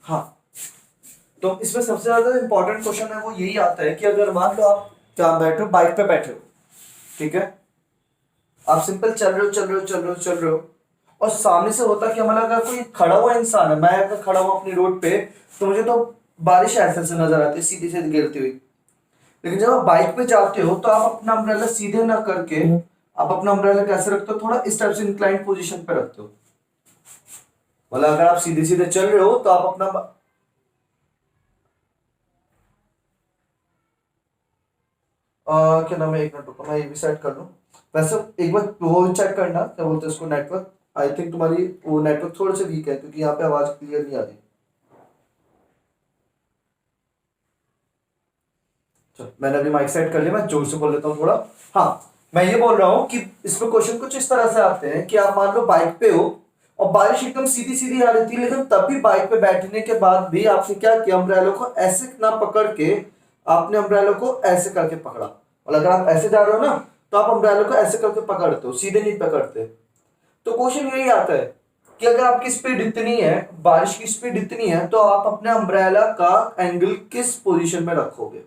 हाँ, तो इसमें सबसे ज्यादा इंपॉर्टेंट क्वेश्चन है वो यही आता है कि अगर मान लो आप क्या बैठे हो, बाइक पे बैठे हो, ठीक है, आप सिंपल चल रहे हो चल रहे हो चल रहे हो चल रहे हो, और सामने से होता क्या, मतलब अगर कोई खड़ा हुआ इंसान है, मैं अगर खड़ा हुआ अपनी रोड पे, तो मुझे तो बारिश ऐसे से नजर आती है सीधी सीधी गिरती हुई। लेकिन जब आप बाइक पे जाते हो तो आप अपना अम्ब्रेला सीधे ना करके आप अपना अम्ब्रेला कैसे रखते हो, थोड़ा इस टाइप से इंक्लाइंड पोजीशन पे रखते हो। मतलब अगर आप सीधे सीधे चल रहे हो तो आप अपना क्या नाम है, एक मिनट रुको मैं ये भी सेट कर लूं। वैसे एक बार वो चेक करना, क्या बोलते हैं उसको, नेटवर्क। आई थिंक तुम्हारी वो नेटवर्क थोड़े से वीक है क्योंकि यहाँ पे आवाज क्लियर नहीं आ रही। चलो मैंने अभी माइक सेट कर लिया, मैं जोर से बोल लेता हूँ थोड़ा। हाँ, मैं ये बोल रहा हूँ कि इसमें क्वेश्चन कुछ इस तरह से आते हैं कि आप मान लो बाइक पे हो और बारिश एकदम सीधी सीधी आ रही थी, लेकिन तब भी बाइक पे बैठने के बाद भी आपने क्या किया, अम्ब्रेलो को ऐसे ना पकड़ के आपने अम्ब्रेलो को ऐसे करके पकड़ा। और अगर आप ऐसे जा रहे हो ना, तो आप अम्ब्रेलो को ऐसे करके पकड़ते हो, सीधे नहीं पकड़ते। तो क्वेश्चन यही आता है कि अगर आपकी स्पीड इतनी है, बारिश की स्पीड इतनी है, तो आप अपने अम्ब्रेला का एंगल किस पोजीशन में रखोगे।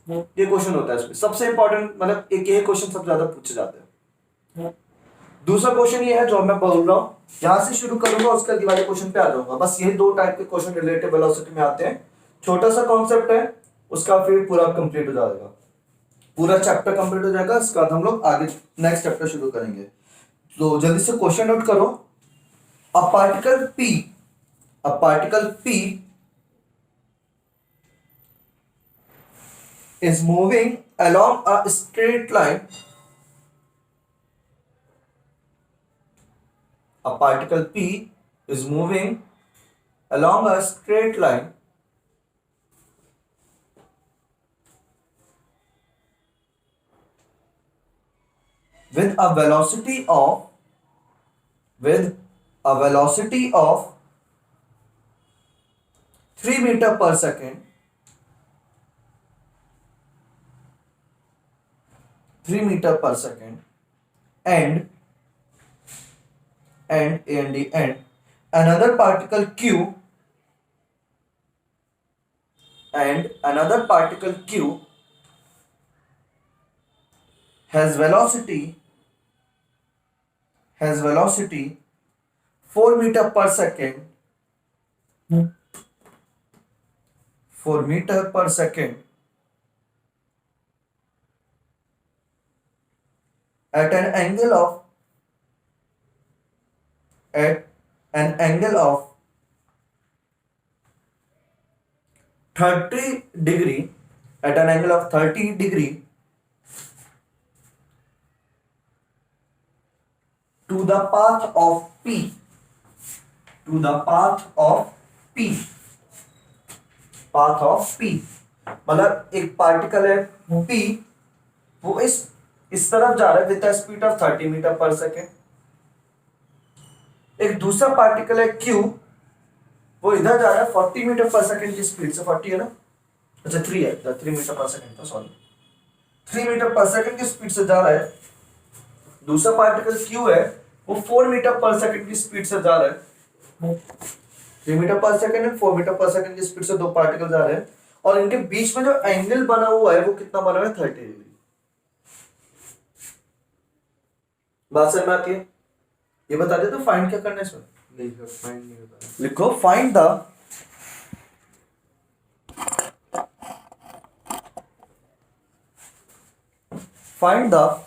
ये क्वेश्चन होता है इसमें सबसे इंपॉर्टेंट, मतलब एक ये क्वेश्चन सबसे ज्यादा पूछे जाते हैं। दूसरा क्वेश्चन ये है जो मैं बोल रहा हूं, यहां से शुरू करूंगा उसके अगले वाले क्वेश्चन पे आ जाऊंगा। बस ये दो टाइप के क्वेश्चन रिलेटिव वेलोसिटी में आते हैं। छोटा सा कॉन्सेप्ट है, उसका फिर पूरा कंप्लीट हो जाएगा, पूरा चैप्टर कंप्लीट हो जाएगा, उसके बाद हम लोग आगे नेक्स्ट चैप्टर शुरू करेंगे। तो जल्दी से क्वेश्चन नोट करो। A particle P, a particle P is moving along a straight line. A particle P is moving along a straight line with a velocity of with a velocity of 3 meter per second, 3 meter per second, and and another particle Q, and another particle Q has velocity, has velocity 4 meter per second, 4 meter per second at an angle of, at an angle of 30 degree, at an angle of 30 degree to the path of P, to the path of P, path of P। मतलब एक particle है P, वो इस तरफ जा रहा है with speed of 30 metre per second. एक दूसरा पार्टिकल है Q, वो इधर जा रहा है 40 मीटर पर सेकेंड की स्पीड से, 40 है ना, अच्छा 3 है, 3 मीटर पर सेकेंड था, सॉरी, 3 मीटर पर सेकेंड की स्पीड से जा रहा है। दूसरा पार्टिकल Q है, वो 4 मीटर पर सेकेंड की स्पीड से जा रहा है। 3 metre per second and 4 metre per second की स्पीड से दो पार्टिकल जा रहे हैं, और इनके बीच में जो एंगल बना हुआ है वो कितना बना हुआ है, 30 डिग्री। बात समझ में आती है? ये बता दे तो फाइंड क्या करना है इसमें। फाइंड नहीं होता है। लिखो find the, find the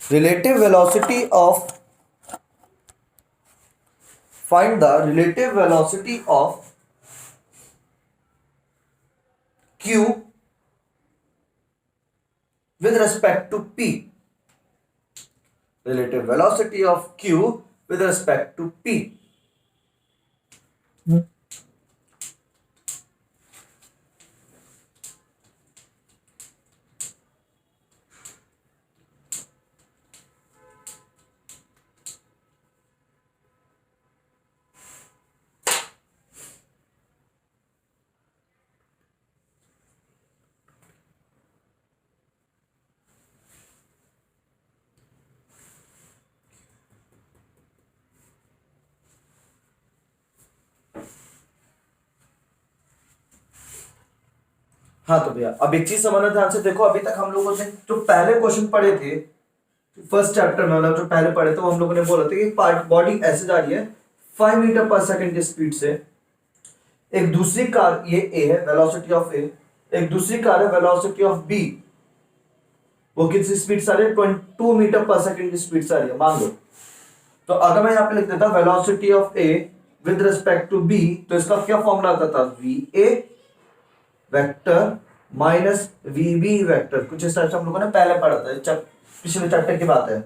relative velocity of, find the relative velocity of Q with respect to P, relative velocity of Q with respect to P। हाँ तो भैया अब एक चीज समझना ध्यान से देखो, अभी तक हम लोगों ने जो पहले क्वेश्चन पढ़े थे फर्स्ट चैप्टर में, मतलब जो पहले पढ़े थे वो हम लोगों ने बोला था कि पार्ट बॉडी ऐसे जा रही है 5 मीटर पर सेकंड की स्पीड से, एक दूसरी कार, ये ए है वेलोसिटी ऑफ ए, एक दूसरी कार है वेलोसिटी ऑफ बी, वो कितनी स्पीड से आ रही है 22 मीटर पर सेकंड की स्पीड से आ रही है मान लो। तो अगर मैं यहाँ पे लिख देता velocity of A with respect to B, तो इसका क्या फॉर्मूला आता था, V A vector minus V B vector, कुछ इस टाइप से हम लोगों ने पहले पढ़ा था, पिछले चैप्टर की बात है।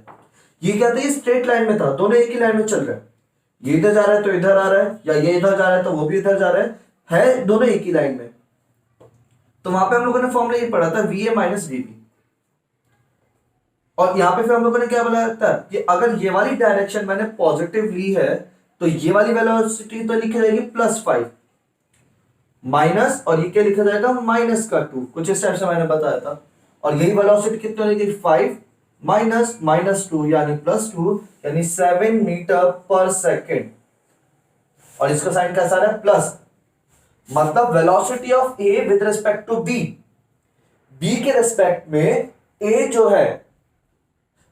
ये क्या था, ये स्ट्रेट लाइन में था, दोनों एक ही लाइन में चल रहे हैं, ये इधर जा रहा है तो इधर आ रहा है, या ये इधर जा रहा है तो वो भी इधर जा रहा है दोनों एक ही लाइन में। तो वहां पे हम लोगों ने फॉर्मूला ये पढ़ा था V A minus V B, और यहां पे फिर हम लोगों ने क्या बोला था कि अगर ये वाली डायरेक्शन मैंने पॉजिटिव ली है तो ये वाली वेलोसिटी तो लिखी जाएगी +5 माइनस, और ये क्या लिखा जाएगा -2, कुछ इस टाइप से मैंने बताया था। और यही वेलोसिटी कितनी लगेगी 5 माइनस -2 यानी +2 यानी 7 मीटर पर सेकेंड, और इसका साइन कैसा आ रहा है प्लस, मतलब velocity of A with respect to B, B के रिस्पेक्ट में ए जो है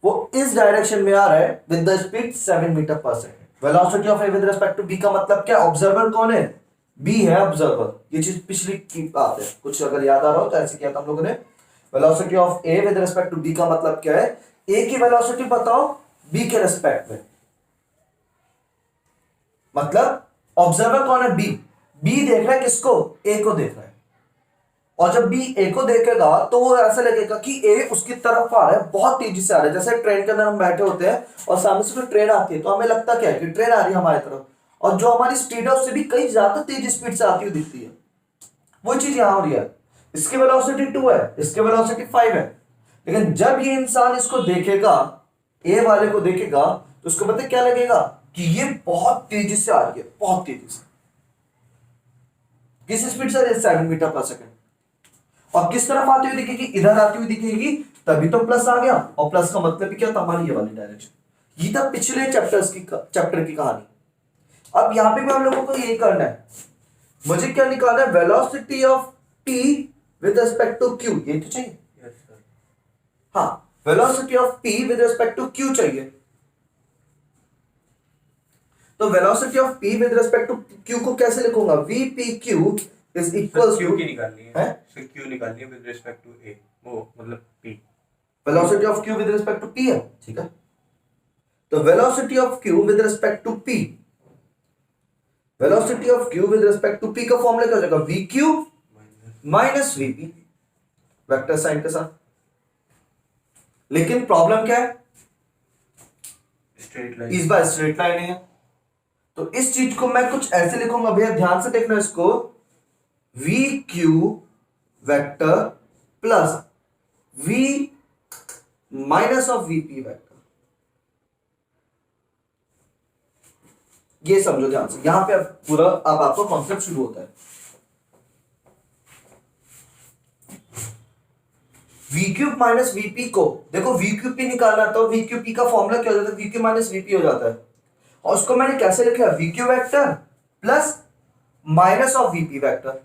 वो इस डायरेक्शन में आ रहा है with the speed 7 metre per second. Velocity of A with respect to B का मतलब क्या, ऑब्जर्वर कौन है, बी है ऑब्जर्वर। ये चीज पिछली की बात है, कुछ अगर याद आ रहा हो तो ऐसे किया था हम लोगों ने। Velocity of A with respect to B का मतलब क्या है, ए की वेलोसिटी बताओ बी के रिस्पेक्ट में, मतलब ऑब्जर्वर कौन है, बी, बी देख रहा है किसको, ए को देख रहा है, और जब बी ए को देखेगा तो वो ऐसा लगेगा कि ए उसकी तरफ आ रहा है, बहुत तेजी से आ रहा है। जैसे ट्रेन के अंदर हम बैठे होते हैं और सामने से कोई ट्रेन आती है तो हमें लगता क्या है कि ट्रेन आ रही है हमारी तरफ, और जो हमारी स्पीड है उससे भी कई ज्यादा तेज स्पीड से आती हुई दिखती है। वो चीज यहां हो रही है, इसकी वेलोसिटी 2 है, इसकी वेलोसिटी 5 है, लेकिन जब ये इंसान इसको देखेगा, ए वाले को देखेगा, तो उसको पता क्या लगेगा कि ये बहुत तेजी से आ रही है, बहुत तेजी से। किस स्पीड से, 7 मीटर पर सेकेंड। और किस तरफ आती हुई दिखेगी, इधर आती हुई दिखेगी, तभी तो प्लस आ गया, और प्लस का मतलब भी क्या था, हमारी ये वाली डायरेक्शन। ये था पिछले चैप्टर की कहानी। अब यहां पे भी हम लोगों को यही करना है, मुझे क्या निकालना है, velocity of T with respect to Q, ये तो चाहिए। yes, हाँ, velocity of P with respect to Q चाहिए। तो velocity of P with respect to Q को कैसे लिखूंगा, V P Q is equal Q की निकालनी है, सर क्यू निकालनी है विद रिस्पेक्ट टू ए, वो मतलब P, velocity of Q with respect to P है, ठीक है। तो velocity of Q with respect to P, velocity of Q with respect to P का फॉर्मूला क्या हो जाएगा, V Q minus V P, vector sign के साथ। लेकिन प्रॉब्लम क्या है, स्ट्रेट लाइन, इस बार स्ट्रेट लाइन है, तो इस चीज को मैं कुछ ऐसे लिखूंगा, भैया ध्यान से देखना इसको, V Q vector plus V minus of V P vector, ये समझो ध्यान से, यहां पे अब पूरा अब आपका कॉन्सेप्ट शुरू होता है। वी क्यूब माइनस वीपी को देखो, वी क्यूब पी निकालना तो वी क्यूब पी का फॉर्मूला क्या हो जाता है, वी क्यूब माइनस वीपी हो जाता है, और उसको मैंने कैसे लिखा है, we Q vector plus minus of VP vector.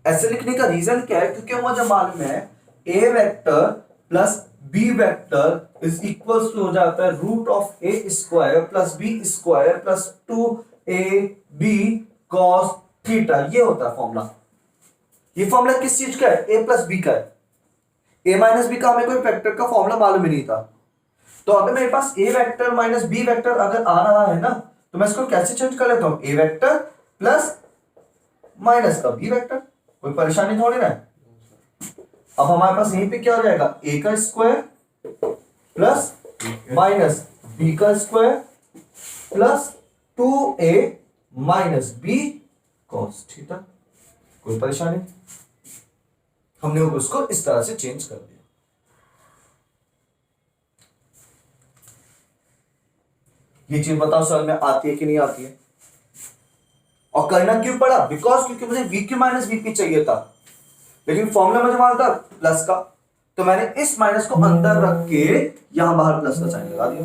ऐसे लिखने का रीजन क्या है, क्योंकि मुझे मालूम है a vector plus b vector is equals to हो जाता है root of a square plus b square plus 2ab cos theta, ये होता है फॉर्मूला। ये फॉर्मूला किस चीज का है, ए प्लस बी का है। ए माइनस बी का हमें कोई वेक्टर का फॉर्मूला मालूम ही नहीं था, तो अगर मेरे पास ए वेक्टर माइनस बी वेक्टर अगर आ रहा है ना, तो मैं इसको कैसे चेंज कर लेता हूं, ए वेक्टर प्लस माइनस का बी वेक्टर, कोई परेशानी थोड़ी ना है। अब हमारे पास यहीं पे क्या हो जाएगा, ए का स्क्वायर प्लस माइनस बी का square plus 2a minus B cos theta, कोई परेशानी। हमने उसको इस तरह से चेंज कर दिया। ये चीज बताओ समझ में आती है कि नहीं आती है, और करना क्यों पड़ा, बिकॉज क्योंकि मुझे वी क्यू माइनस वीपी चाहिए था, लेकिन फॉर्मूला मुझे मालूम था प्लस का, तो मैंने इस माइनस को अंदर रख के यहां बाहर प्लस का साइन लगा दिया।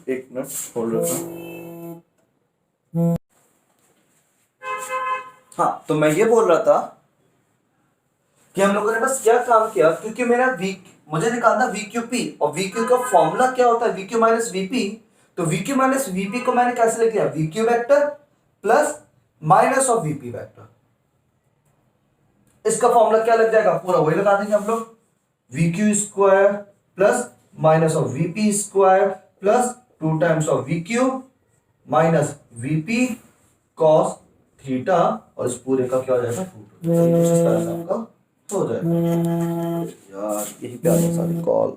एक मिनट होल्ड रखना। हाँ, तो मैं ये बोल रहा था कि हम लोगों ने बस क्या काम किया, क्योंकि मेरा वी मुझे निकालना वी क्यू पी, और वी क्यू का फॉर्मूला क्या होता है, वी क्यू माइनस वीपी। तो वी क्यू माइनस वीपी को मैंने कैसे लिख लिया, we Q vector plus minus of VP vector. इसका फॉर्मूला क्या लग जाएगा, पूरा वही लगा देंगे हम लोग, we Q square plus minus of VP square plus 2 times of V Q minus VP cos theta, और इस पूरे का क्या हो जाएगा, रूट। तो ये कुछ इस तरह से आपका हो जाएगा। यार यही पे आ गई सारी कॉल।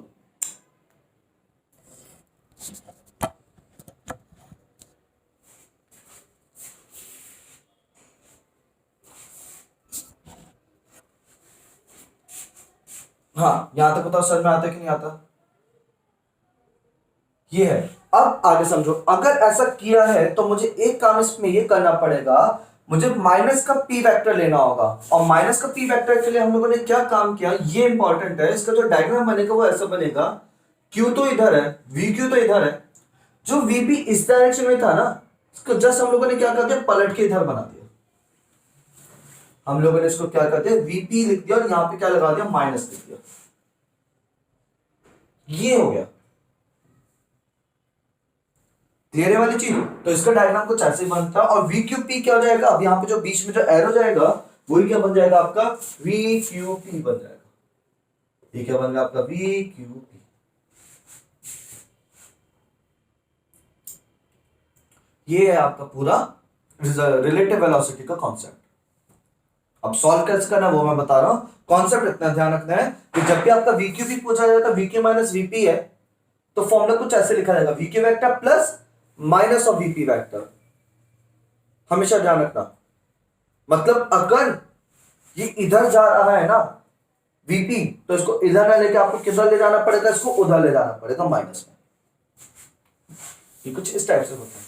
हाँ, यहां तक बताओ समझ में आता है कि नहीं आता। ये है। अब आगे समझो, अगर ऐसा किया है तो मुझे एक काम इसमें ये करना पड़ेगा, मुझे माइनस का पी वेक्टर लेना होगा। और माइनस का पी वेक्टर के लिए हम लोगों ने क्या काम किया, ये इंपॉर्टेंट है। इसका जो डायग्राम बनेगा वो ऐसा बनेगा, क्यू तो इधर है, वी क्यू तो इधर है, जो वी बी इस डायरेक्शन में था ना, इसको जस्ट हम लोगों ने क्या कर दिया, पलट के इधर बना दिया। हम लोगों ने इसको क्या कर दिया, वीपी लिख दिया, और यहां पे क्या लगा दिया, माइनस लिख दिया। ये हो गया क्लियर है वाली चीज। तो इसका डायग्राम कुछ ऐसे ही बनता है, और वी क्यू पी क्या हो जाएगा, अब यहाँ पे जो बीच में जो एरो जाएगा वही क्या बन जाएगा आपका, वी क्यू पी बन जाएगा। ये क्या बन गया आपका, वी क्यू पी। ये है आपका पूरा रिलेटिव वेलोसिटी का कॉन्सेप्ट। अब सॉल्व कैसे करना वो मैं बता रहा हूं, कॉन्सेप्ट इतना ध्यान रखना है कि जब भी आपका वी क्यू पी पूछा जाता है, वी क्यू माइनस वीपी है, तो फॉर्मूला कुछ ऐसे लिखा जाएगा, V Q vector plus minus of VP vector. हमेशा ध्यान रखना, मतलब अगर ये इधर जा रहा है ना वीपी, तो इसको इधर ना लेके आपको किधर ले जाना पड़ेगा, इसको उधर ले जाना पड़ेगा माइनस में। ये कुछ इस टाइप से होता है।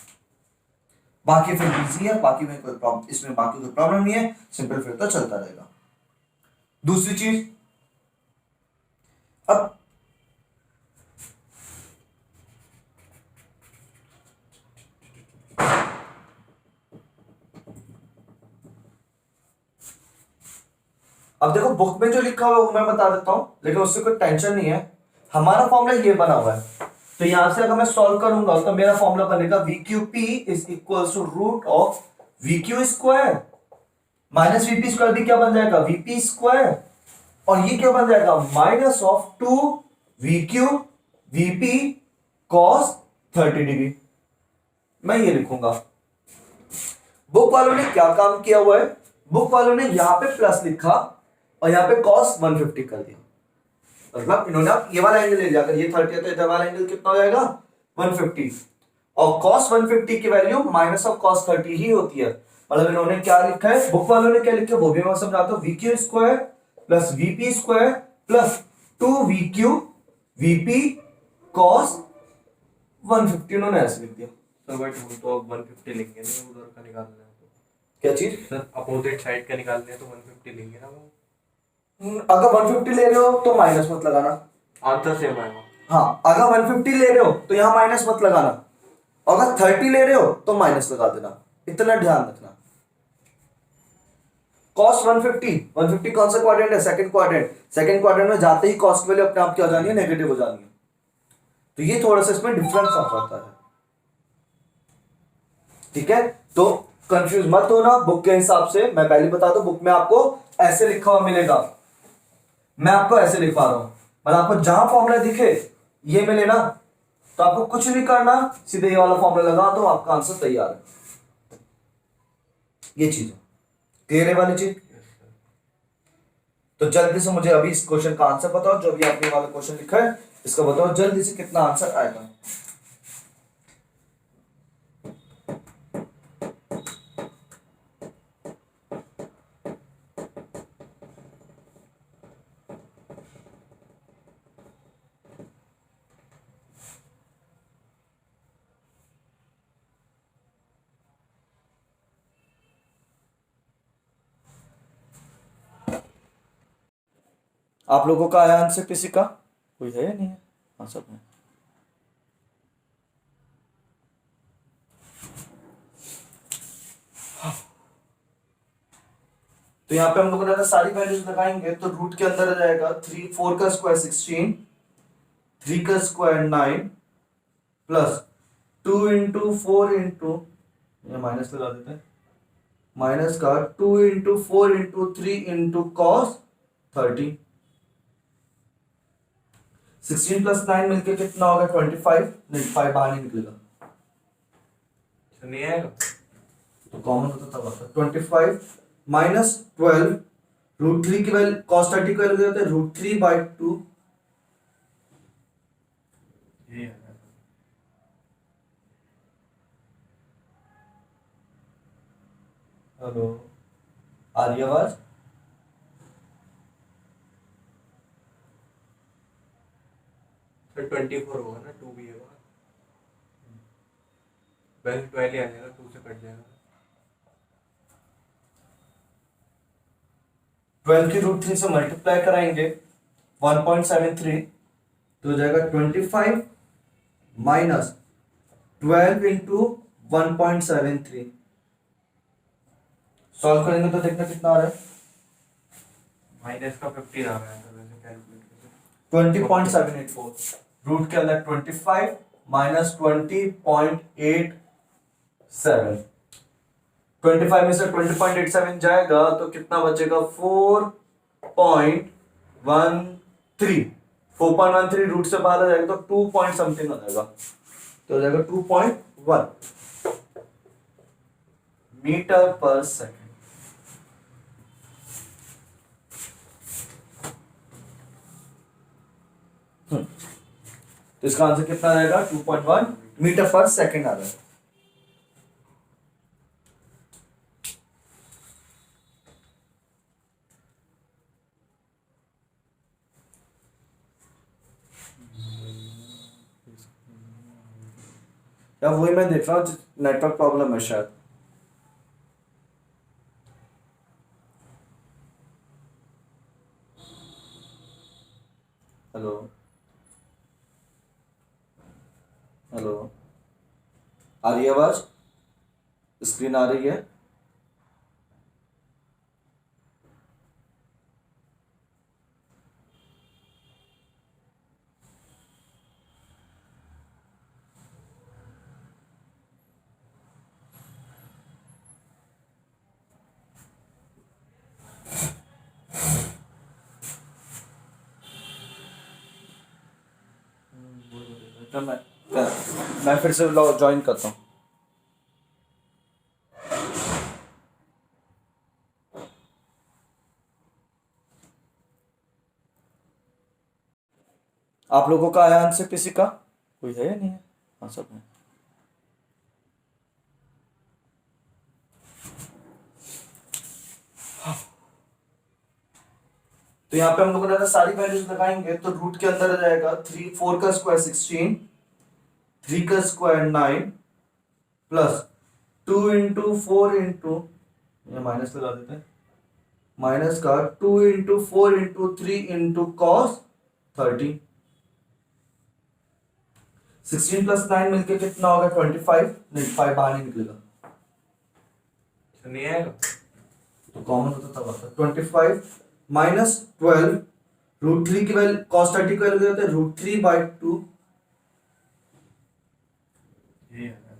बाकी फिर इजी है, बाकी में कोई प्रॉब्लम, इसमें बाकी कोई प्रॉब्लम नहीं है, सिंपल फिर तो चलता रहेगा। दूसरी चीज, अब अब देखो बुक में जो लिखा हुआ है वो मैं बता देता हूं, लेकिन उससे कोई टेंशन नहीं है। हमारा फॉर्मूला ये बना हुआ है, तो यहां से अगर मैं सॉल्व करूंगा तो मेरा फॉर्मूला बनेगा V Q P is equal to root of V Q square minus V P square, भी क्या बन जाएगा, वीपी स्क्वायर, और ये क्या बन जाएगा, minus of 2 we Q VP cos 30 degree. मैं ये लिखूंगा। बुक वालों ने क्या काम किया हुआ है, बुक वालों ने यहां पे प्लस लिखा और यहां पे कॉस 150 कर दिया। मतलब इन्होंने ये वाला एंगल ले लिया, अगर ये 30 है तो इधर वाला एंगल कितना हो जाएगा, 150, और cos 150 की वैल्यू माइनस ऑफ cos 30 ही होती है। मतलब इन्होंने क्या लिखा है, बुक वालों ने क्या लिखा है वो भी मैं समझाता हूं, we Q square plus VP square plus 2 we Q VP cos 150, उन्होंने ऐसे लिख दिया। सर बट हम तो अब 150 लेंगे ना, उधर का निकालना है तो। क्या चीज, सर अपोजिट साइड का निकालने हैं तो 150 लेंगे ना वो। अगर 150 ले रहे हो तो माइनस मत लगाना। आंसर सेम आएगा। हाँ, अगर 150 ले रहे हो तो यहां माइनस मत लगाना, अगर 30 ले रहे हो तो माइनस लगा देना, इतना ध्यान रखना। cos 150 कौन सा क्वाड्रेंट है, सेकंड क्वाड्रेंट। सेकंड क्वाड्रेंट में जाते ही cos की वैल्यू अपने आप क्या हो जानी है, नेगेटिव हो जानी है। तो ये थोड़ा सा इसमें डिफरेंस आ जाता है, ठीक है। तो कंफ्यूज मत होना, बुक के हिसाब से मैं पहले बता दूं, बुक में आपको ऐसे लिखा हुआ मिलेगा, मैं आपको ऐसे लिखवा रहा हूं, मतलब आपको जहां फॉर्मूला दिखे ये मिले ना, तो आपको कुछ नहीं करना, सीधे ये वाला फॉर्मूला लगा दो, आपका आंसर तैयार है। ये चीज है, क्लियर है वाली चीज। तो जल्दी से मुझे अभी इस क्वेश्चन का आंसर बताओ, जो भी आपने वाला क्वेश्चन लिखा है इसका बताओ जल्दी से कितना आंसर आएगा। आप लोगों का आया आंसर, किसी का कोई है या नहीं है, हाँ सब है। तो यहाँ पे हम लोगों ने सारी वैल्यूज लगाएंगे तो रूट के अंदर आ जाएगा 4 का स्क्वायर 16, 3 का स्क्वायर 9 प्लस 2 इंटू 4 इंटू, ये माइनस लगा देते हैं, माइनस का 2 into 4 into 3 into cos 30। 16 plus 9 मिलके कितना होगा 25, नहीं 5 बाहर नहीं निकलेगा तो नहीं आएगा। तो कॉमन होता तब आता 25 माइनस 12 रूट 3 की वैल्यू cos 30 की वैल्यू देते हैं रूट 3 बाई 2। ये आएगा। हेलो, आ रही आवाज? फिर 24 होगा ना, 2 भी होगा, वैसे 12 ही आ जाएगा, 2 से कट जाएगा। 12 की रूट 3 से मल्टीप्लाई कराएंगे 1.73 तो हो जाएगा 25 माइनस 12 इंटू 1.73। सॉल्व करेंगे तो देखना कितना आ रहा है, माइनस का 15 आ रहा है तो वैसे कैलकुलेट 20.784। रूट के अंदर 25 माइनस 20.87, 25 में से 20.87 जाएगा तो कितना बचेगा 4.13। 4.13 रूट से बाहर आ जाएगा तो 2 पॉइंट समथिंग आ जाएगा, तो हो जाएगा 2.1 मीटर पर सेकेंड। तो इसका आंसर कितना रहेगा 2.1 मीटर पर सेकेंड आ रहा है। या वही मैं देख रहा हूँ, नेटवर्क प्रॉब्लम है शायद। हेलो हेलो, आ रही है आवाज? स्क्रीन आ रही है? तो मैं फिर से ज्वाइन करता हूँ। आप लोगों का आया आंसर किसी का? कोई है या नहीं है? हाँ सब है। तो यहाँ पे हम लोगों ने सारी वैल्यूज लगाएंगे तो रूट के अंदर आ जाएगा 4 का स्क्वायर 16, 3 का स्क्वायर 9 प्लस 2 इंटू 4 इंटू, ये माइनस लगा देते हैं, माइनस का 2 into 4 into 3 into cos 30। 16 plus 9 मिलके कितना होगा 25, नहीं 5 बाहर नहीं निकलेगा तो नहीं आएगा। तो कॉमन होता तब आता 25 माइनस 12 रूट 3 की वैल्यू cos 30 की वैल्यू देते हैं रूट 3 बाई 2। ये आएगा।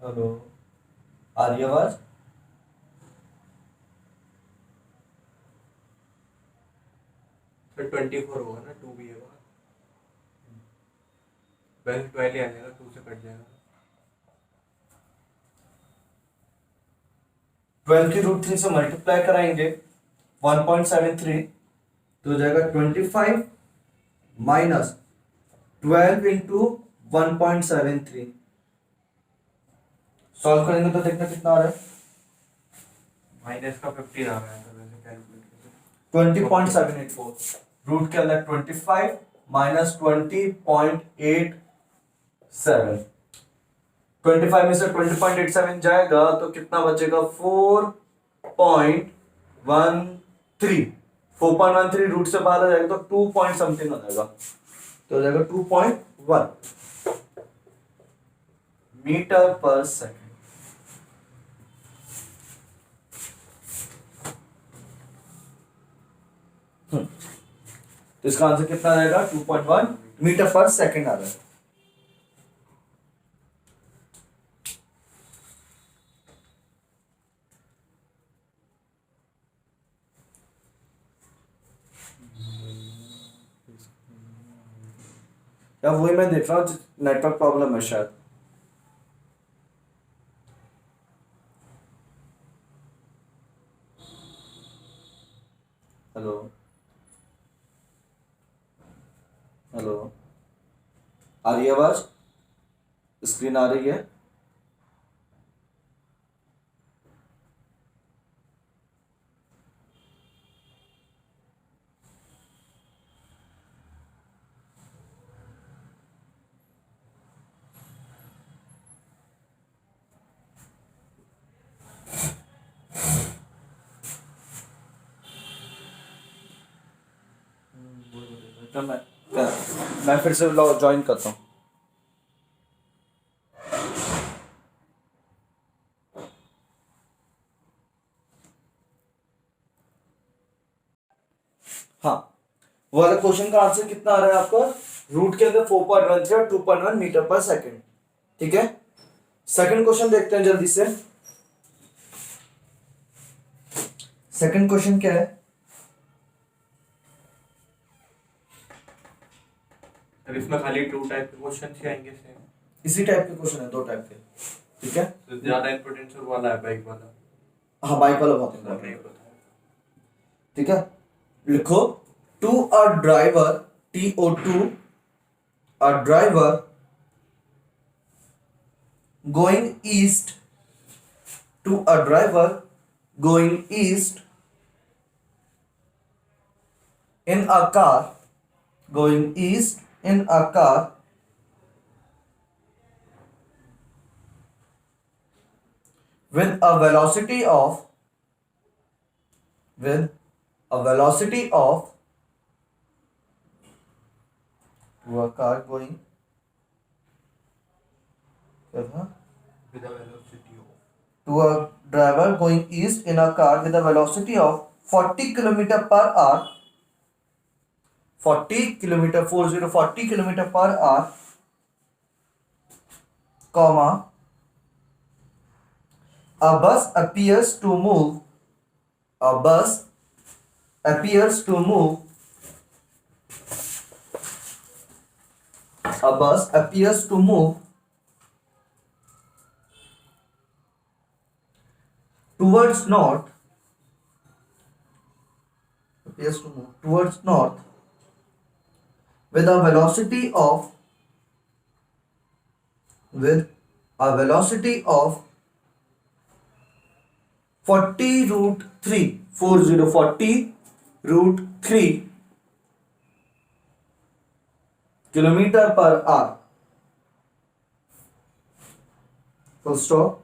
हेलो, आ रही आवाज? फिर 24 होगा ना, 2 भी होगा, वैसे 12 ही आ जाएगा, 2 से कट जाएगा। 12 की रूट 3 से मल्टीप्लाई कराएंगे 1.73 तो हो जाएगा 25 माइनस 12 इंटू 1.73। सॉल्व करेंगे तो देखना कितना आ रहा है, माइनस का 15 आ रहा है तो वैसे कैलकुलेट 20.784। रूट के अंदर 25 माइनस 20.87, 25 में से 20.87 जाएगा तो कितना बचेगा 4.13। 4.13 रूट से बाहर आ जाएगा तो 2 पॉइंट समथिंग आ जाएगा, तो हो जाएगा 2.1 मीटर पर सेकेंड। तो इसका आंसर कितना रहेगा? 2.1 मीटर पर सेकेंड आ रहा है। या वही मैं देख रहा हूँ, नेटवर्क प्रॉब्लम है शायद। हेलो हेलो, आ रही है आवाज? स्क्रीन आ रही है? तो मैं फिर से ज्वाइन करता हूँ। हाँ, वो वाला क्वेश्चन का आंसर कितना आ रहा है आपका? रूट के अंदर 4.13 और 2.1 मीटर पर सेकेंड। ठीक है, सेकंड क्वेश्चन देखते हैं जल्दी से। सेकंड क्वेश्चन क्या है? सर इसमें खाली 2 टाइप के क्वेश्चन ही आएंगे सेम? इसी टाइप के क्वेश्चन है, 2 टाइप के। ठीक है, तो ज्यादा इंपॉर्टेंस और वाला है बाइक वाला? हाँ, बाइक वाला बहुत नहीं इंपॉर्टेंट है। पता। ठीक है, लिखो to a driver, TO2, a driver going east, to a driver going east in a car, going east in a car with a velocity of, with a velocity of, to a car going, क्या था? With a velocity of To a driver going east in a car with a velocity of 40 kilometer per hour, 40 kilometer, 40 kilometer per hour, comma, a bus appears to move, a bus appears to move, a bus appears to move towards north, appears to move towards north with a velocity of, with a velocity of 40 root 3, 40 root 3 kilometer per hour. Full stop.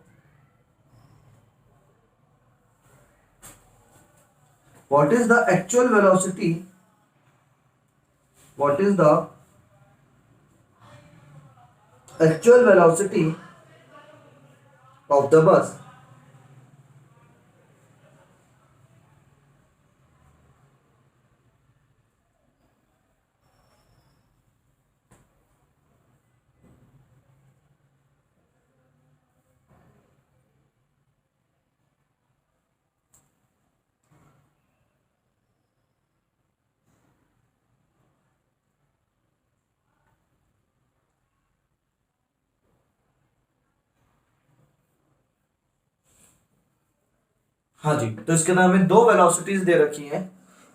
What is the actual velocity? What is the actual velocity of the bus? हाँ जी, तो इसके अंदर हमें 2 velocities दे रखी हैं।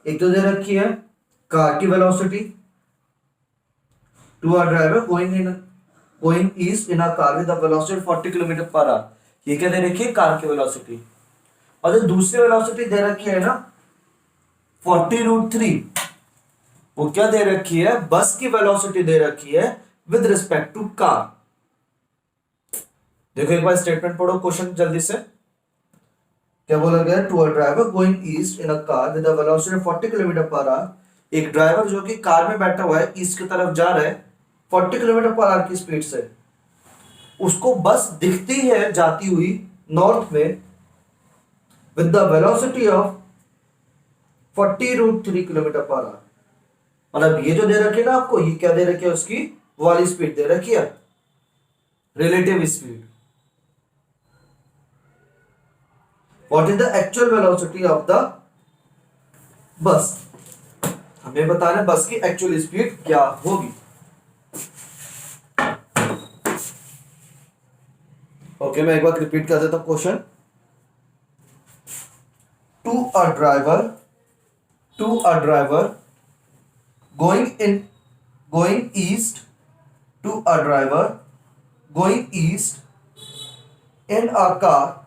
एक तो दे रखी है कार की velocity, to a driver going east in a car with a velocity 40 kilometre per hour. ये क्या दे रखी है? कार की वेलोसिटी। और जो दूसरी वेलोसिटी दे रखी है ना 40 रूट 3, वो क्या दे रखी है? बस की वेलोसिटी दे रखी है विद रिस्पेक्ट टू कार। देखो एक बार स्टेटमेंट पढ़ो क्वेश्चन जल्दी से। क्या बोला गया? To a driver going east in a car with a velocity 40 kilometre per hour. एक ड्राइवर जो कि कार में बैठा हुआ है, ईस्ट की तरफ जा रहा है 40 किलोमीटर पर आवर की स्पीड से। उसको बस दिखती है जाती हुई नॉर्थ में with the velocity of 40√3 kilometre per our. मतलब ये जो दे रखी है ना आपको, ये क्या दे रखी है, उसकी वाली स्पीड दे रखी है, relative speed. What is the actual velocity of the bus, हमें बताना है बस की एक्चुअल स्पीड क्या होगी। ओके, मैं एक बार रिपीट कर देता हूं question. To a driver going east, to a driver going east in a car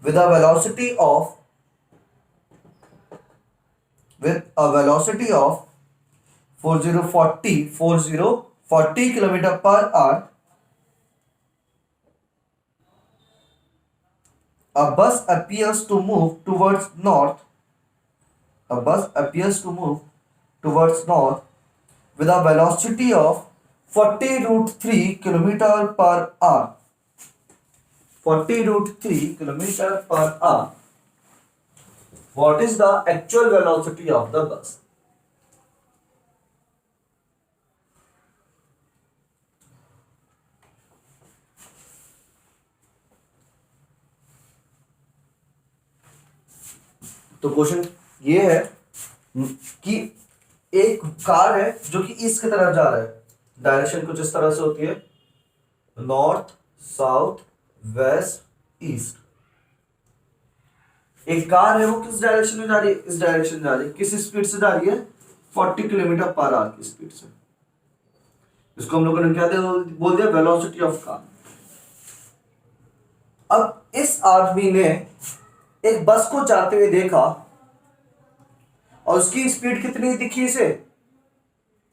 with a velocity of 40 kilometer per hour, a bus appears to move towards north. A bus appears to move towards north with a velocity of 40√3 kilometer per hour. 40√3 kilometer per hour. What is the actual velocity of the bus? तो question ये है कि एक car है जो कि east की तरफ जा रहा है, डायरेक्शन कुछ इस तरह से होती है, नॉर्थ, साउथ, वेस्ट, ईस्ट। एक कार है वो किस डायरेक्शन में जा रही है, इस डायरेक्शन जा रही है, किस स्पीड से जा रही है, 40 किलोमीटर पर आवर की स्पीड से। इसको हम लोगों ने क्या बोल दिया, वेलोसिटी ऑफ कार। अब इस आदमी ने एक बस को जाते हुए देखा और उसकी स्पीड कितनी दिखी इसे,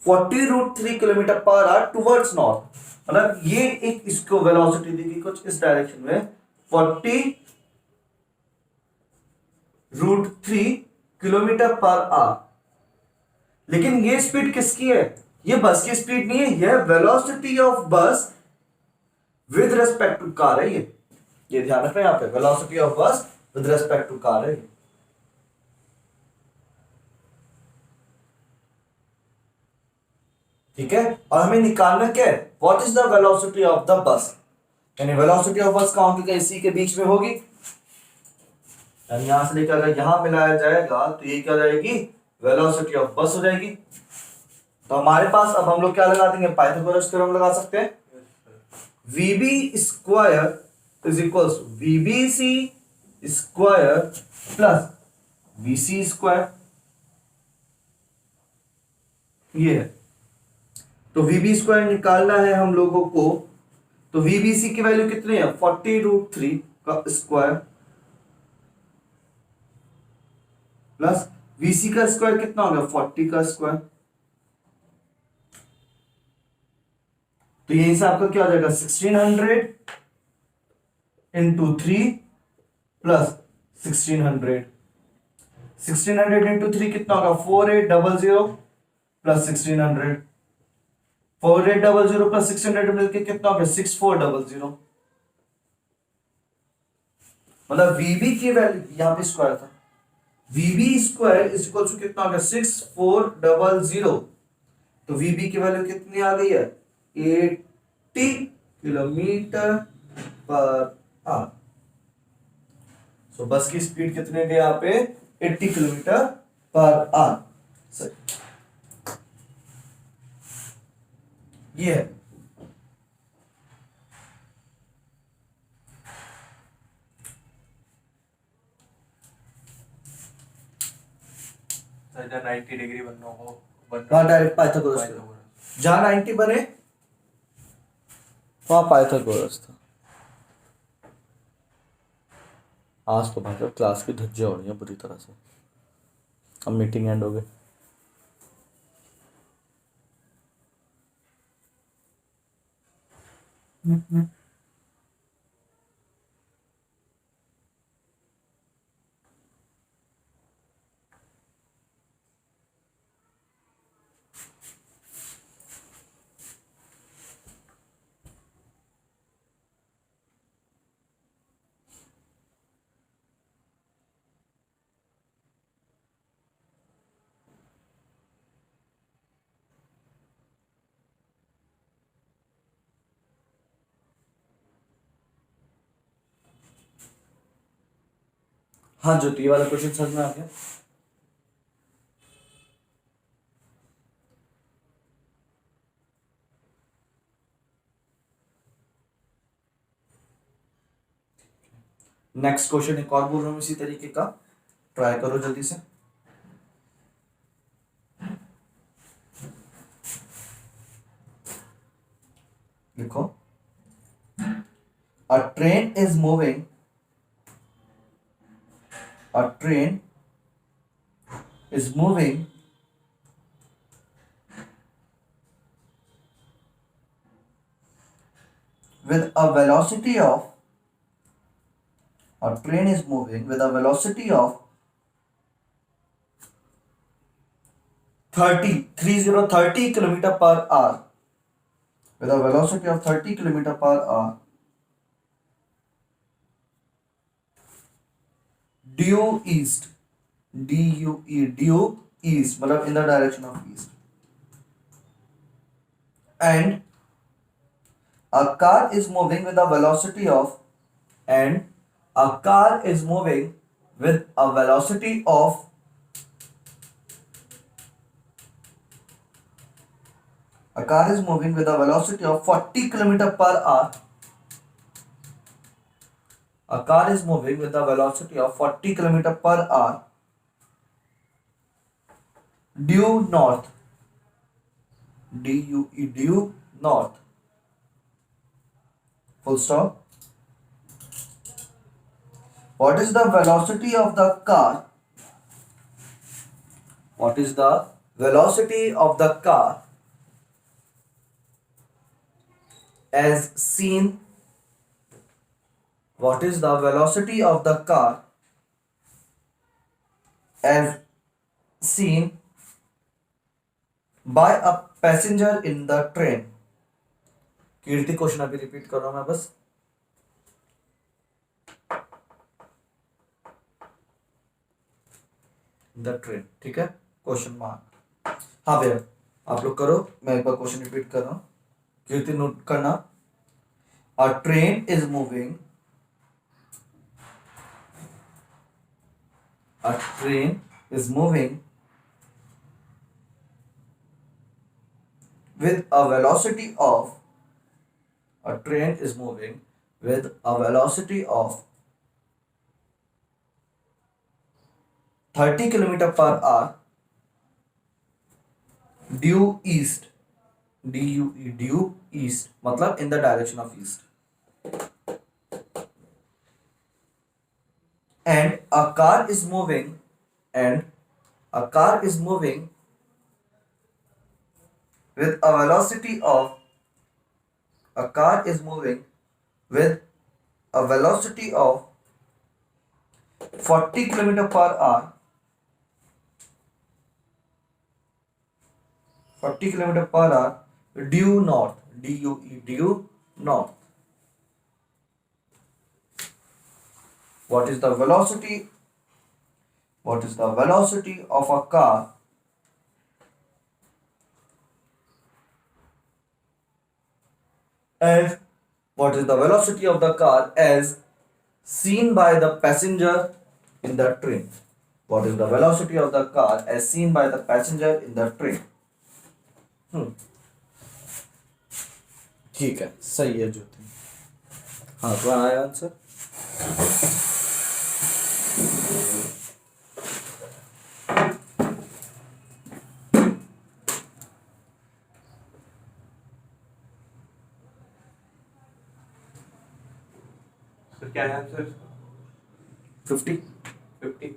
40√3 kilometre per our towards north. मतलब ये एक इसको वेलोसिटी दिखी कुछ इस डायरेक्शन में, 40√3 किलोमीटर पर आवर। लेकिन ये स्पीड किसकी है, ये बस की स्पीड नहीं है, यह velocity of bus with respect to car है। ये ध्यान रखना, यहां पे velocity of bus with respect to car है। ठीक है, और हमें निकालना क्या है, what is the velocity of the bus. यानी वेलोसिटी ऑफ बस कहां की, इसी के बीच में होगी। यानी यहां से लेकर अगर यहां मिलाया जाएगा तो ये क्या जाएगी, वेलोसिटी ऑफ बस हो जाएगी। तो हमारे पास अब हम लोग क्या लगा देंगे, पाइथागोरस थ्योरम लगा सकते हैं। VB square is equal to VBC square plus VC square, ये है। तो VB स्क्वायर निकालना है हम लोगों को, तो VBC की वैल्यू कितनी है, 40√3 का स्क्वायर प्लस VC का स्क्वायर कितना हो गया, 40 का स्क्वायर। तो ये हिसाब का क्या हो जाएगा, 1600 इंटू 3 प्लस 1600। 1600 इंटू 3 कितना होगा, 4800 प्लस 1600। 4800 प्लस 600 मिलके कितना हो गया, 6400। मतलब VB की वैल्यू, यहां पे स्क्वायर था, VB square is equal to कितना हो गया, 6400। तो VB की वैल्यू कितनी आ गई है, 80 किलोमीटर पर आवर। सो बस की स्पीड कितने गए यहाँ पे, 80 किलोमीटर पर आवर। सही, ये है। जहाँ 90 डिग्री बनना हो, हाँ, डायरेक्ट पाइथागोरस थ्योरम। जहां 90 बने वहां पाइथागोरस था। आज तो भाई क्लास की धज्जियां हो रही हैं बुरी तरह से। अब मीटिंग एंड हो गई। हाँ ज्योति, ये वाला क्वेश्चन समझ में आ गया। नेक्स्ट क्वेश्चन एक और बोल रहा हूँ इसी तरीके का, ट्राई करो जल्दी से। लिखो, अ train is moving, a train is moving with a velocity of, a train is moving with a velocity of 30 kilometer per hour, with a velocity of 30 kilometer per hour, due east, due east मतलब in the direction of east, and a car is moving with a velocity of, and a car is moving with a velocity of, a car is moving with a velocity of 40 kilometer per hour, a car is moving with a velocity of 40 kilometer per hour, due north, due north, full stop. What is the velocity of the car? What is the velocity of the car as seen? What is the velocity of the car as seen by a passenger in the train? Kirti question अभी repeat कर रहा हूं मैं बस। The train, ठीक है, question mark. हाँ भैया आप लोग करो, मैं एक बार क्वेश्चन रिपीट कर रहा हूं, कीर्ति नोट करना। अ train is moving, a train is moving with a velocity of, a train is moving with a velocity of 30 kilometer per hour due east, due east मतलब in the direction of east, and a car is moving, and a car is moving with a velocity of, a car is moving with a velocity of 40 kilometer per hour, 40 kilometer per hour due north, due north. What is the velocity, what is the velocity of a car as, what is the velocity of the car as seen by the passenger in the train? What is the velocity of the car as seen by the passenger in the train? ठीक है, सही है ज्योति। हाँ तो आया answer. तो क्या है आंसर इसका? 50। 50।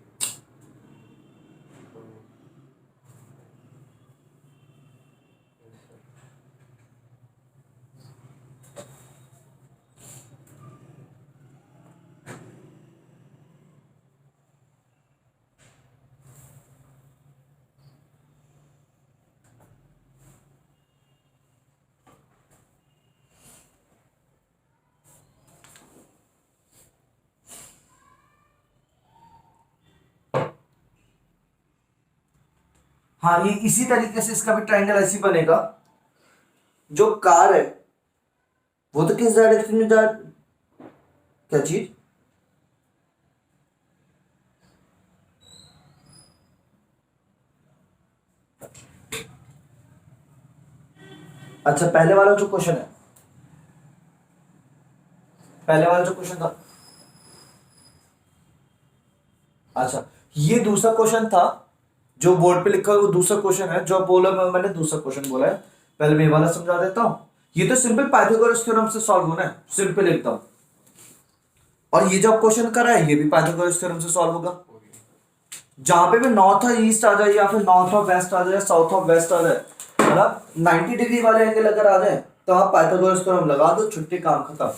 हाँ ये इसी तरीके से इसका भी ट्रायंगल ऐसी बनेगा, जो कार है वो तो किस डायरेक्शन में जा, क्या चीज, अच्छा पहले वाला जो क्वेश्चन है, पहले वाला जो क्वेश्चन था, अच्छा ये दूसरा क्वेश्चन था जो बोर्ड पे लिखा है, वो दूसरा क्वेश्चन है जो बोला मैंने दूसरा क्वेश्चन बोला है। पहले मैं ये वाला समझा देता हूं। ये तो सिंपल पाइथागोरस थ्योरम से सॉल्व होना है, सिंपल एकदम। और ये जो क्वेश्चन करा है ये भी पाइथागोरस थ्योरम से सॉल्व होगा। जहां पे भी नॉर्थ और ईस्ट आ जाए या फिर नॉर्थ और वेस्ट आ जाए, साउथ और वेस्ट आ जाए, मतलब 90 डिग्री वाले एंगल अगर आ जाए तो आप पाइथागोरस थ्योरम लगा दो, छुट्टी काम खत्म।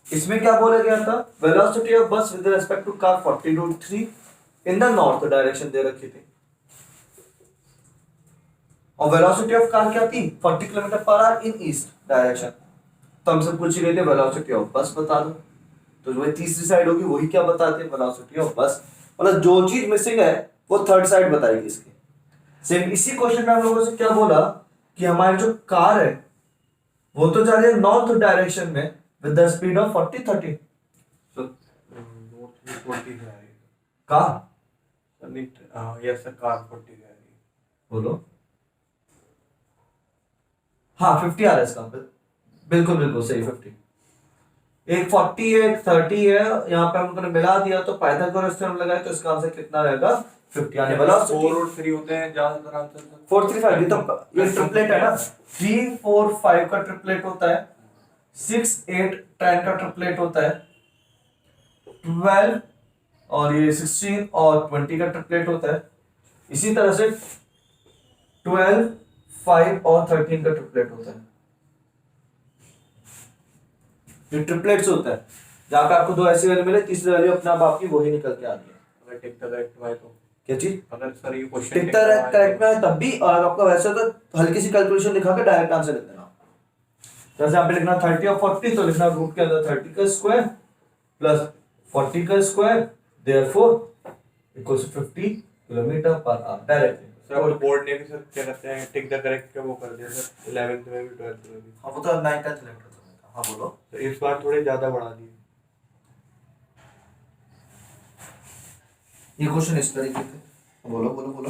इसमें क्या बोला गया था, velocity of bus with respect to car 40√3 in the north direction दे रखी थी, और वेलोसिटी ऑफ कार क्या थी 40 kilometre per our in east direction. तो हमसे पूछ रहे थे वेलोसिटी ऑफ बस बता दो, तो जो तीसरी साइड होगी वही क्या बताते हैं, वेलोसिटी ऑफ बस। मतलब जो चीज मिसिंग है वो थर्ड साइड बताएगी इसकी। सेम इसी क्वेश्चन में हम लोगों से क्या बोला कि हमारी जो कार है वो तो जा रही है नॉर्थ डायरेक्शन में with the speed of 40-30। So, north में 40 जा रही है। कार सर नहीं, yes sir, कार 40 जा रही है। बोलो, हाँ 50 आ रहा है इसका, बिल्कुल बिल्कुल सही 50। एक 40 है एक 30 है, यहाँ पे हमको मिला दिया तो पाइथागोरस थ्योरम लगाए तो इसका आंसर कितना रहेगा 50 आने वाला। 4 और 3 होते हैं ज्यादातर आंसर सर। 4 3 5 ये तो ये ट्रिपलेट है ना, 3 4 5 का ट्रिपलेट होता है, 6 8 10 का ट्रिपलेट होता है, 12 और ये 16 और 20 का ट्रिपलेट होता है। इसी तरह से 12 5 और 13 का ट्रिपलेट होता है। ये ट्रिपलेट्स होता है जहां पे आपको दो ऐसी वैल्यू मिले, तीसरी वैल्यू अपने आप आपकी वही निकल के आ रही है। अगर टिक द करेक्ट हुआ है तो क्या चीज, अगर सर ये क्वेश्चन टिक करेक्ट में है तब भी, और आपका वैसे तो हल्की सी कैलकुलेशन दिखा के डायरेक्ट आंसर लिख देना। जैसे यहाँ पे लिखना 30 और 40 तो लिखना रूट के अंदर 30 का स्क्वायर प्लस 40 का square therefore equals to 50 kilometre per hour directly. Sir तो बोर्ड ने भी सर क्या कहते हैं टिक द करेक्ट का वो कर दिया सर, 11th में भी 12th में भी। हाँ वो तो 9th 10th 11th का। हाँ बोलो, तो इस बार थोड़े ज्यादा बढ़ा दिए। ये क्वेश्चन इस तरीके से, बोलो बोलो बोलो।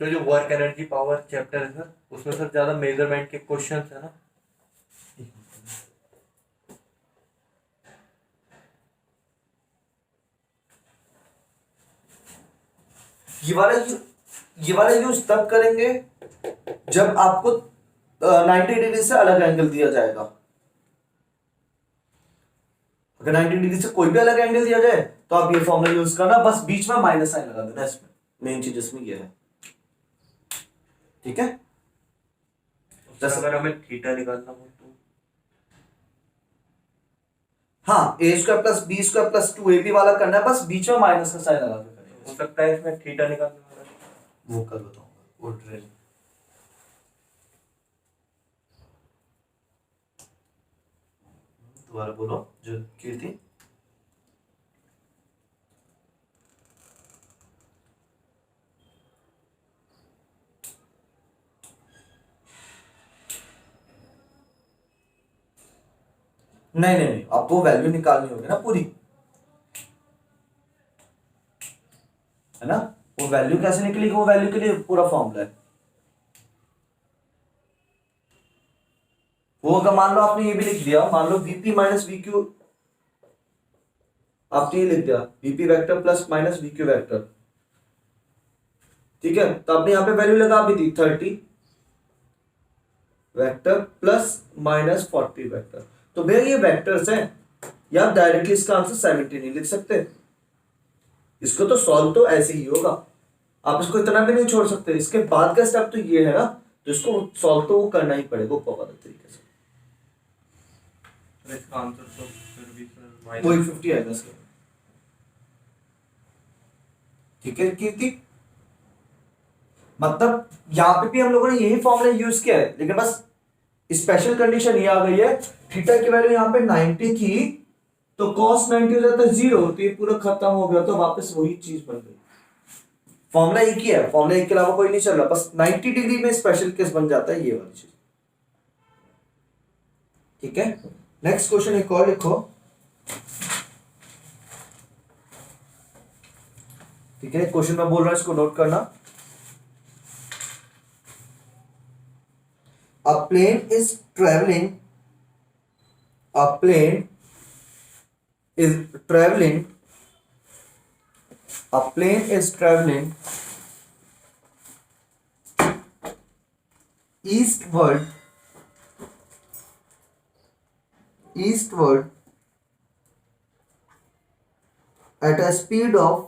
तो जो वर्क एनर्जी पावर चैप्टर है सर, उसमें सर ज्यादा मेजरमेंट के क्वेश्चंस है ना। ये वाला यूज तब करेंगे जब आपको 90 डिग्री से अलग एंगल दिया जाएगा। अगर 90 डिग्री से कोई भी अलग एंगल दिया जाए तो आप ये फॉर्मूला यूज करना, बस बीच में माइनस साइन लगा देना। इसमें मेन चीज इसमें ये है, ठीक है। सर अगर हमें थीटा निकालना हो तो हाँ a square plus b square plus 2ab वाला करना है, बस बीच में माइनस का साइन लगा के करेंगे। हो सकता है इसमें थीटा निकालना होगा। वो कर बताऊंगा, वो ड्रिल। दोबारा बोलो जो कीर्ति। नहीं नहीं नहीं, अब वो वैल्यू निकालनी होगी ना पूरी, है ना। वो वैल्यू कैसे निकलेगी, वो वैल्यू के लिए पूरा फॉर्मूला है। वो अगर मान लो आपने ये भी लिख दिया, मान लो वीपी माइनस वीक्यू, आपने ये लिख दिया VP vector plus minus VQ vector, ठीक है। तो आपने यहां पे वैल्यू लगा भी दी 30 वेक्टर प्लस माइनस 40 वेक्टर। तो भैया ये वेक्टर्स हैं, या आप डायरेक्टली इसका आंसर 70 नहीं लिख सकते, इसको तो सॉल्व तो ऐसे ही होगा, आप इसको इतना भी नहीं छोड़ सकते। इसके बाद का स्टेप तो ये है ना, तो इसको सॉल्व तो वो करना ही पड़ेगा ऊपर वाले तरीके से। इसका आंसर तो फिर भी सर वो 50 आएगा इसका, ठीक है कीर्ति। मतलब यहां पे भी हम लोगों ने यही फॉर्मूला यूज किया है, लेकिन बस स्पेशल कंडीशन ये आ गई है, थीटा की वैल्यू यहाँ पे 90 थी तो cos 90 हो जाता है 0, तो ये पूरा खत्म हो गया, तो वापस वही चीज बन गई। फॉर्मूला एक ही है, फॉर्मूला एक के अलावा कोई नहीं चल रहा, बस 90 डिग्री में स्पेशल केस बन जाता है ये वाली चीज, ठीक है। नेक्स्ट क्वेश्चन एक और लिखो। ठीक है, क्वेश्चन में बोल रहा हूं, इसको नोट करना। A plane is traveling, a plane is traveling, a plane is traveling eastward, eastward at a speed of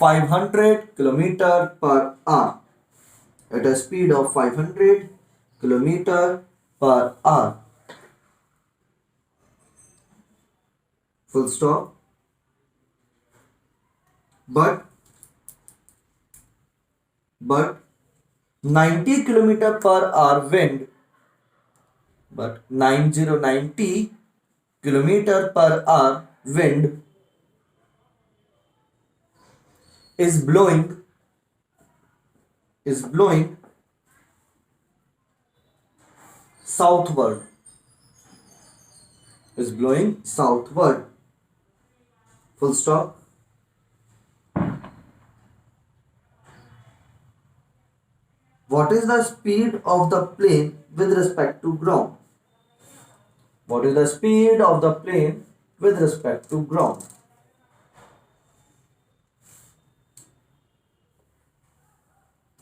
500 kilometer per hour, at a speed of 500 kilometer per hour, full stop. But 90 kilometer per hour wind, but 90 kilometer per hour wind is blowing southward, is blowing southward, full stop. What is the speed of the plane with respect to ground? What is the speed of the plane with respect to ground?